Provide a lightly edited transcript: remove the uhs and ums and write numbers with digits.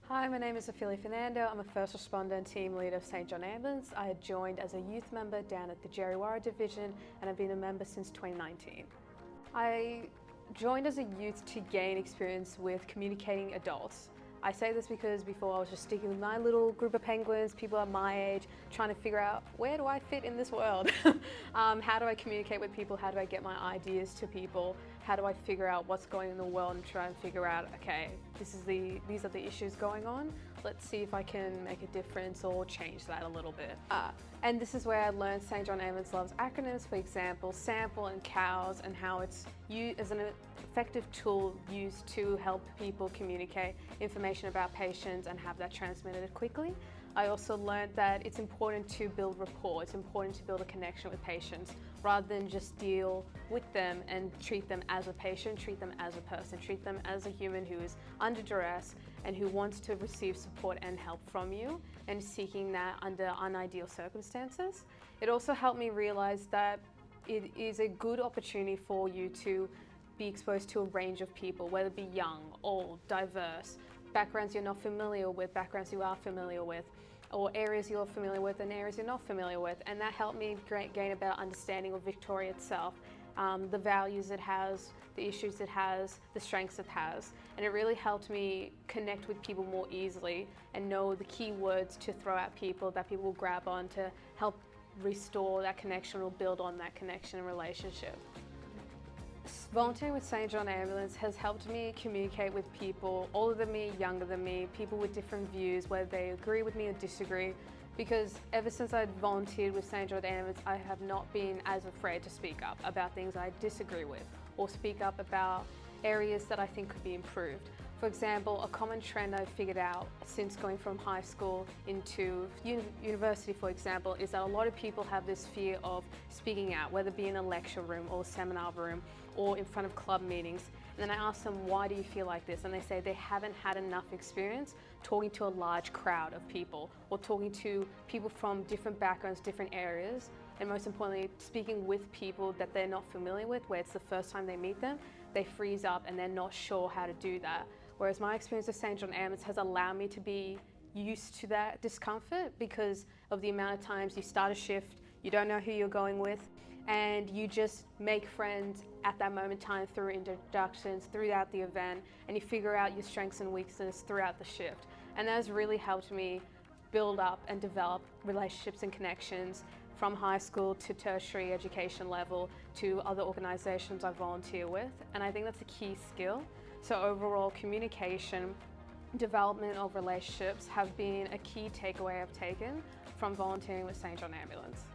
Hi, my name is Ophelia Fernando. I'm a first responder and team leader of St. John Ambulance. I had joined as a youth member down at the Djerriwarrh division and I've been a member since 2019. I joined as a youth to gain experience with communicating adults. I say this because before I was just sticking with my little group of penguins, people at my age, trying to figure out where do I fit in this world? How do I communicate with people? How do I get my ideas to people? How do I figure out what's going on in the world and try and figure out, okay, these are the issues going on. Let's see if I can make a difference or change that a little bit. And this is where I learned St. John Ambulance loves acronyms, for example, SAMPLE and COWS, and how it's used as an effective tool used to help people communicate information about patients and have that transmitted quickly. I also learned that it's important to build rapport, it's important to build a connection with patients rather than just deal with them and treat them as a patient, treat them as a person, treat them as a human who is under duress and who wants to receive support and help from you and seeking that under unideal circumstances. It also helped me realize that it is a good opportunity for you to be exposed to a range of people, whether it be young, old, diverse, backgrounds you're not familiar with, backgrounds you are familiar with, or areas you're familiar with and areas you're not familiar with. And that helped me gain a better understanding of Victoria itself, the values it has, the issues it has, the strengths it has. And it really helped me connect with people more easily and know the key words to throw at people that people will grab on to help restore that connection or build on that connection and relationship. Volunteering with St. John Ambulance has helped me communicate with people older than me, younger than me, people with different views, whether they agree with me or disagree, because ever since I volunteered with St. John Ambulance, I have not been as afraid to speak up about things I disagree with or speak up about areas that I think could be improved. For example, a common trend I've figured out since going from high school into university, for example, is that a lot of people have this fear of speaking out, whether it be in a lecture room or a seminar room or in front of club meetings. And then I ask them, why do you feel like this? And they say they haven't had enough experience talking to a large crowd of people or talking to people from different backgrounds, different areas, and most importantly, speaking with people that they're not familiar with, where it's the first time they meet them, they freeze up and they're not sure how to do that. Whereas my experience with St. John Ambulance has allowed me to be used to that discomfort because of the amount of times you start a shift, you don't know who you're going with, and you just make friends at that moment in time through introductions, throughout the event, and you figure out your strengths and weaknesses throughout the shift. And that has really helped me build up and develop relationships and connections from high school to tertiary education level to other organizations I volunteer with. And I think that's a key skill. So overall, communication, development of relationships have been a key takeaway I've taken from volunteering with St. John Ambulance.